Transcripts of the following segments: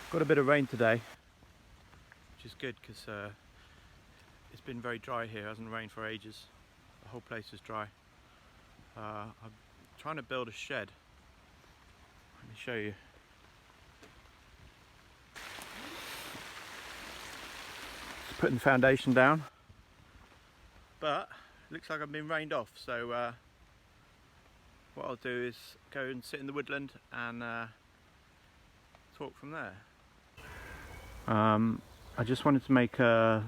Got a bit of rain today, which is good because it's been very dry here. It hasn't rained for ages. The whole place is dry. I'm trying to build a shed. Let me show you. Just putting the foundation down, but it looks like I've been rained off. So what I'll do is go and sit in the woodland and talk from there. I just wanted to make a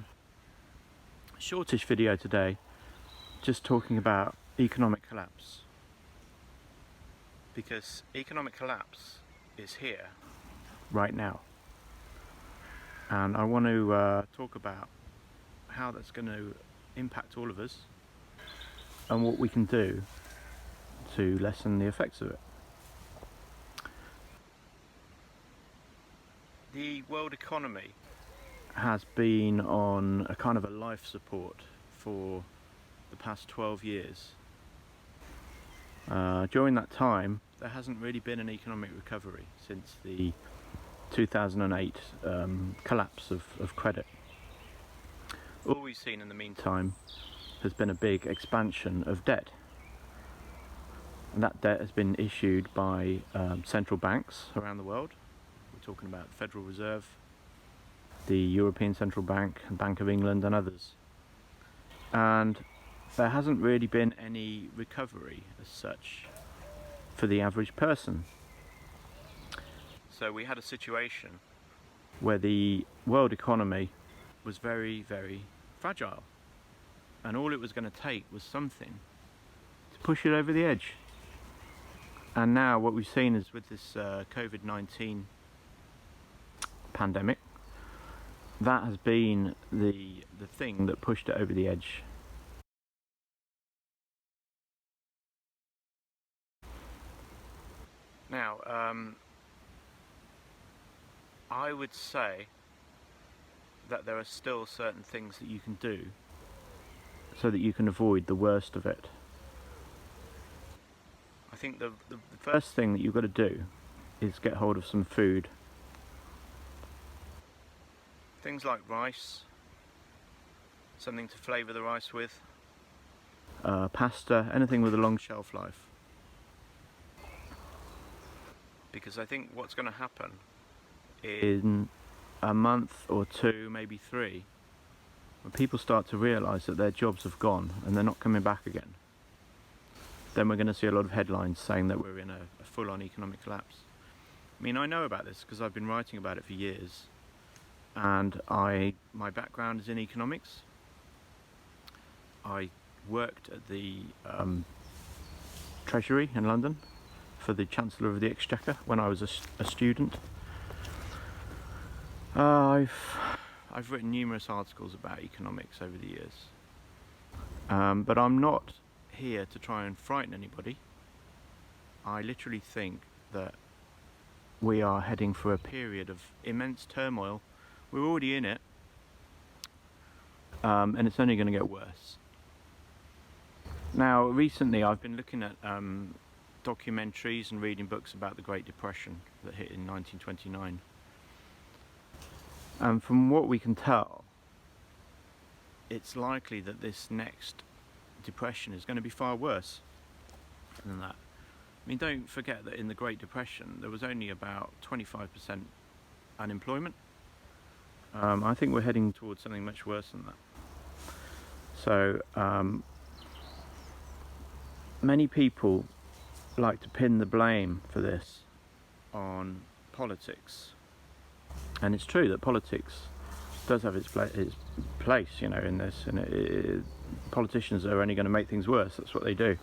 shortish video today, just talking about economic collapse, because economic collapse is here right now, and I want to talk about how that's going to impact all of us and what we can do to lessen the effects of it. The world economy has been on a kind of a life support for the past 12 years. During that time, there hasn't really been an economic recovery since the 2008 collapse of credit. All we've seen in the meantime has been a big expansion of debt. And that debt has been issued by central banks around the world. We're talking about the Federal Reserve, the European Central Bank, Bank of England and others. And there hasn't really been any recovery as such for the average person. So we had a situation where the world economy was very, very fragile, and all it was going to take was something to push it over the edge. And now what we've seen is with this COVID-19 pandemic, that has been the thing that pushed it over the edge. Now, I would say that there are still certain things that you can do so that you can avoid the worst of it. I think the first thing that you've got to do is get hold of some food. Things like rice, something to flavour the rice with, pasta, anything with a long shelf life. Because I think what's going to happen in a month or two, maybe 3, when people start to realise that their jobs have gone and they're not coming back again, then we're going to see a lot of headlines saying that we're in a full-on economic collapse. I mean, I know about this because I've been writing about it for years, and my background is in economics. I worked at the Treasury in London for the Chancellor of the Exchequer when I was a student. I've written numerous articles about economics over the years, but I'm not here to try and frighten anybody. I literally think that we are heading for a period of immense turmoil. We're already in it, and it's only going to get worse. Now, recently I've been looking at documentaries and reading books about the Great Depression that hit in 1929. And from what we can tell, it's likely that this next depression is going to be far worse than that. I mean, don't forget that in the Great Depression there was only about 25% unemployment. I think we're heading towards something much worse than that. So many people like to pin the blame for this on politics, and it's true that politics does have its place, you know, in this, and politicians are only going to make things worse. That's what they do.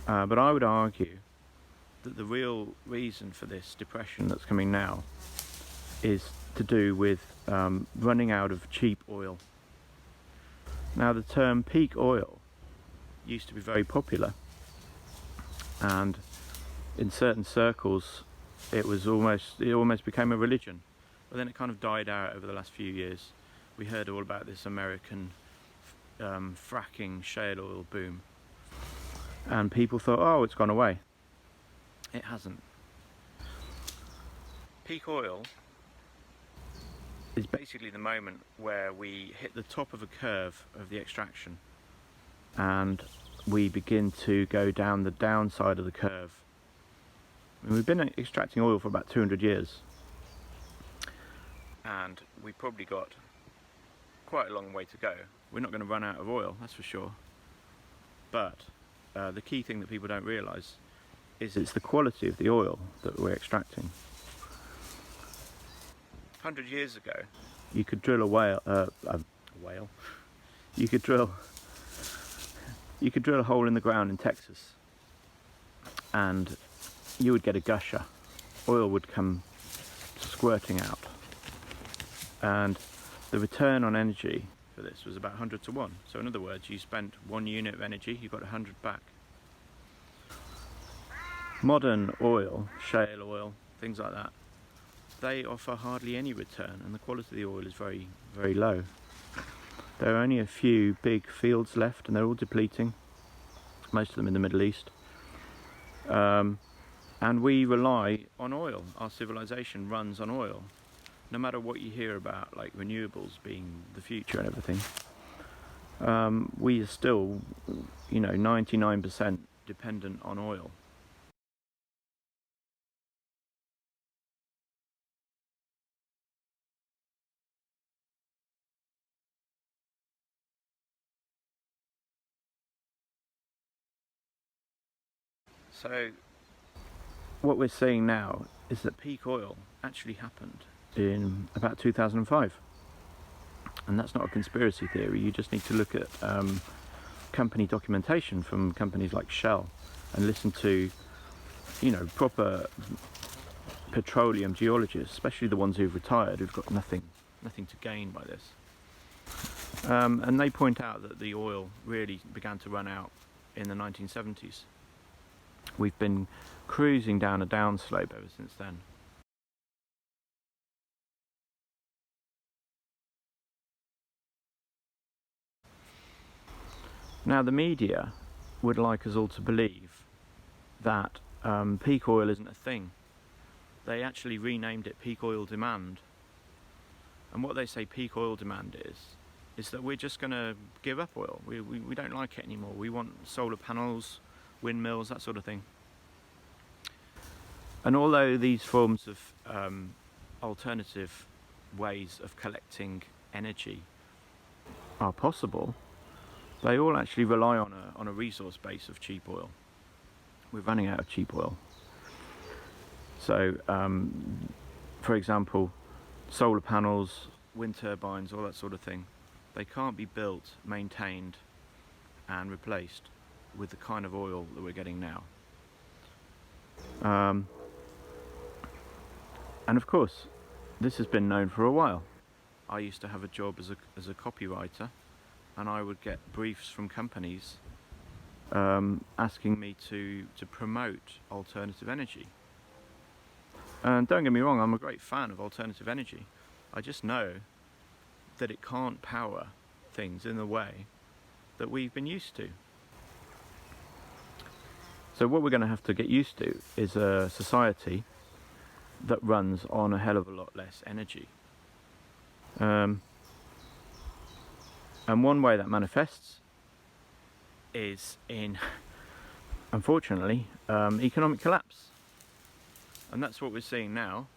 But I would argue that the real reason for this depression that's coming now is to do with running out of cheap oil. Now, the term peak oil used to be very popular, and in certain circles it almost became a religion, but then it kind of died out over the last few years. We heard all about this American fracking shale oil boom, and people thought, oh, it's gone away. It hasn't. Peak oil is basically the moment where we hit the top of a curve of the extraction and we begin to go down the downside of the curve. I mean, we've been extracting oil for about 200 years and we've probably got quite a long way to go. We're not going to run out of oil, that's for sure. But the key thing that people don't realise is it's the quality of the oil that we're extracting. 100 years ago, you could drill you could drill a hole in the ground in Texas and you would get a gusher. Oil would come squirting out. And the return on energy for this was about 100 to 1. So in other words, you spent 1 unit of energy, you got 100 back. Modern oil, shale oil, things like that, they offer hardly any return and the quality of the oil is very, very low. There are only a few big fields left and they're all depleting, most of them in the Middle East. And we rely on oil. Our civilization runs on oil. No matter what you hear about like renewables being the future and everything, we are still, 99% dependent on oil. So what we're seeing now is that peak oil actually happened in about 2005, and that's not a conspiracy theory. You just need to look at company documentation from companies like Shell and listen to proper petroleum geologists, especially the ones who've retired, who've got nothing to gain by this, and they point out that the oil really began to run out in the 1970s. We've been cruising down a downslope ever since then. Now the media would like us all to believe that peak oil isn't a thing. They actually renamed it peak oil demand. And what they say peak oil demand is that we're just going to give up oil. We don't like it anymore. We want solar panels, windmills, that sort of thing. And although these forms of alternative ways of collecting energy are possible, they all actually rely on a resource base of cheap oil. We're running out of cheap oil. So, for example, solar panels, wind turbines, all that sort of thing, they can't be built, maintained and replaced with the kind of oil that we're getting now. And of course, this has been known for a while. I used to have a job as a copywriter, and I would get briefs from companies asking me to promote alternative energy. And don't get me wrong, I'm a great fan of alternative energy. I just know that it can't power things in the way that we've been used to. So what we're going to have to get used to is a society that runs on a hell of a lot less energy. And one way that manifests is in, unfortunately, economic collapse. And that's what we're seeing now.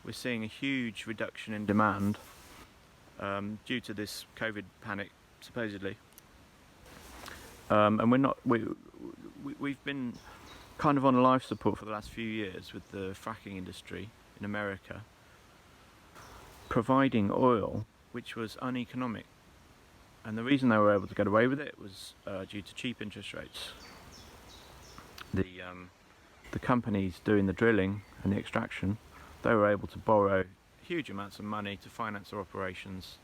We're seeing a huge reduction in demand due to this COVID panic, supposedly. And we've been kind of on life support for the last few years with the fracking industry in America, providing oil which was uneconomic. And the reason they were able to get away with it was due to cheap interest rates. The companies doing the drilling and the extraction, they were able to borrow huge amounts of money to finance their operations,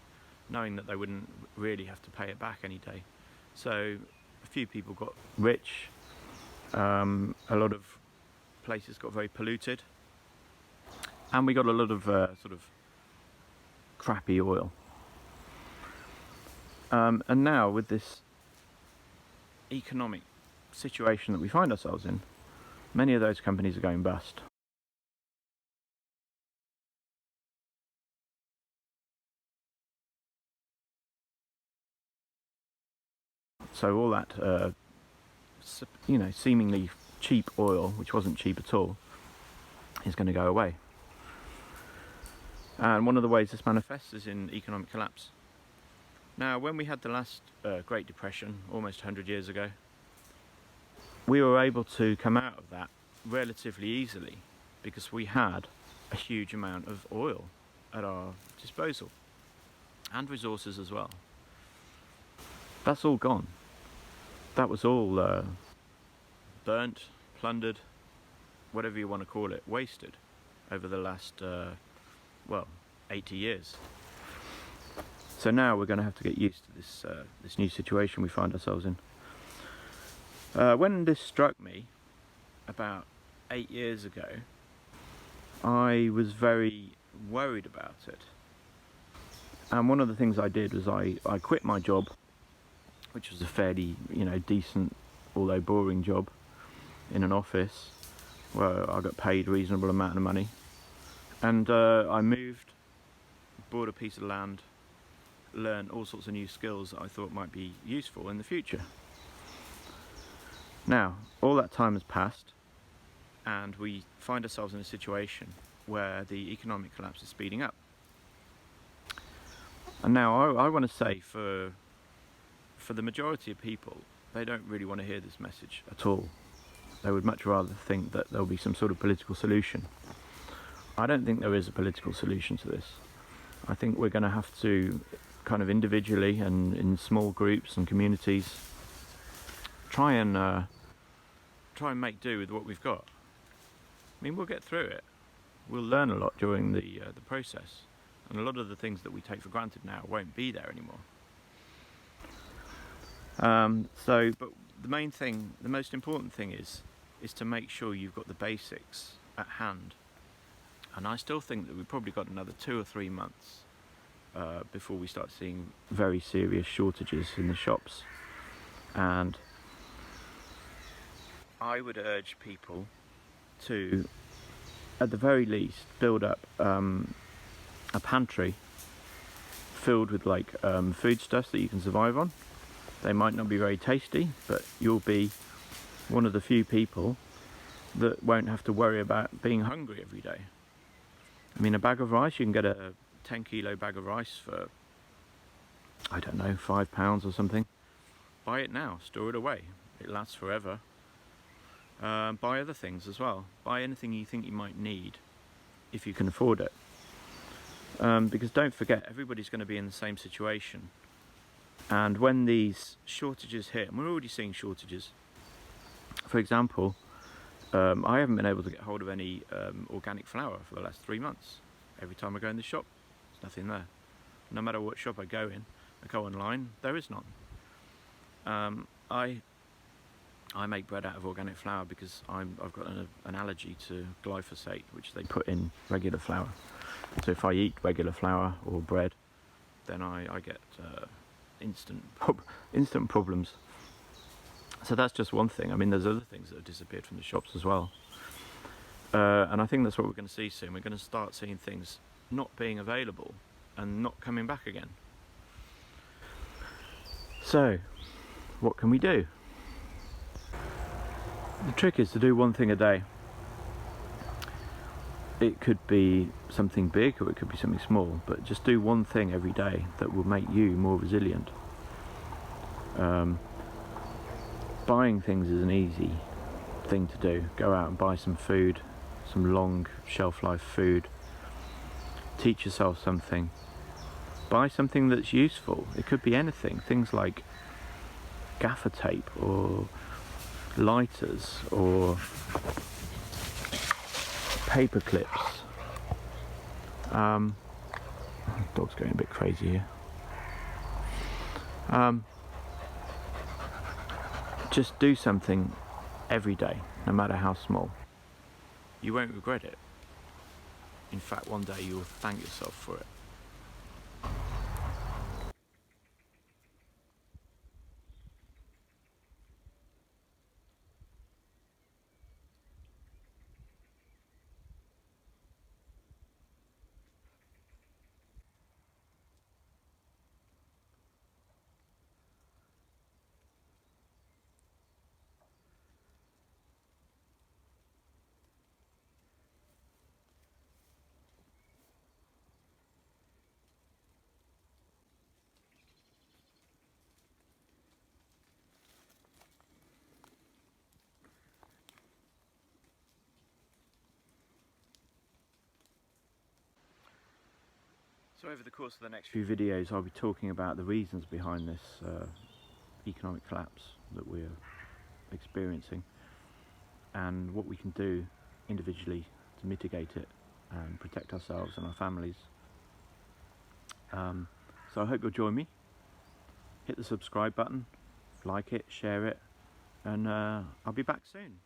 knowing that they wouldn't really have to pay it back any day. So a few people got rich, a lot of places got very polluted, and we got a lot of sort of crappy oil. And now with this economic situation that we find ourselves in, many of those companies are going bust. So all that, seemingly cheap oil, which wasn't cheap at all, is going to go away. And one of the ways this manifests is in economic collapse. Now, when we had the last Great Depression, almost 100 years ago, we were able to come out of that relatively easily because we had a huge amount of oil at our disposal, and resources as well. That's all gone. That was all burnt, plundered, whatever you want to call it, wasted over the last, 80 years. So now we're going to have to get used to this new situation we find ourselves in. When this struck me about 8 years ago, I was very worried about it. And one of the things I did was I quit my job, which was a fairly, decent, although boring job in an office where I got paid a reasonable amount of money. And I moved, bought a piece of land, learned all sorts of new skills that I thought might be useful in the future. Now, all that time has passed, and we find ourselves in a situation where the economic collapse is speeding up. And now I want to say for the majority of people, they don't really want to hear this message at all. They would much rather think that there'll be some sort of political solution. I don't think there is a political solution to this. I think we're going to have to kind of individually and in small groups and communities try and make do with what we've got. I mean, we'll get through it. We'll learn a lot during the process, and a lot of the things that we take for granted now won't be there anymore. But the main thing, the most important thing is to make sure you've got the basics at hand. And I still think that we've probably got another 2 or 3 months before we start seeing very serious shortages in the shops. And I would urge people to, at the very least, build up a pantry filled with foodstuffs that you can survive on. They might not be very tasty, but you'll be one of the few people that won't have to worry about being hungry every day. I mean, a bag of rice, you can get a 10-kilo bag of rice for, I don't know, £5 or something. Buy it now, store it away. It lasts forever. Buy other things as well. Buy anything you think you might need if you can afford it. Because don't forget, everybody's going to be in the same situation. And when these shortages hit, and we're already seeing shortages. For example, I haven't been able to get hold of any organic flour for the last 3 months. Every time I go in the shop, there's nothing there. No matter what shop I go in, I go online, there is none. I make bread out of organic flour because I've got an allergy to glyphosate, which they put in regular flour. So if I eat regular flour or bread, then I get instant problems. So that's just one thing. I mean, there's other things that have disappeared from the shops as well. And I think that's what we're going to see soon. We're going to start seeing things not being available and not coming back again. So, what can we do? The trick is to do one thing a day. It could be something big or it could be something small, but just do one thing every day that will make you more resilient. Buying things is an easy thing to do. Go out and buy some food, some long shelf life food. Teach yourself something. Buy something that's useful. It could be anything. Things like gaffer tape or lighters or paper clips. Dog's going a bit crazy here. Just do something every day, no matter how small. You won't regret it. In fact, one day you'll thank yourself for it. So over the course of the next few videos I'll be talking about the reasons behind this economic collapse that we're experiencing and what we can do individually to mitigate it and protect ourselves and our families. So I hope you'll join me. Hit the subscribe button, like it, share it, and I'll be back soon.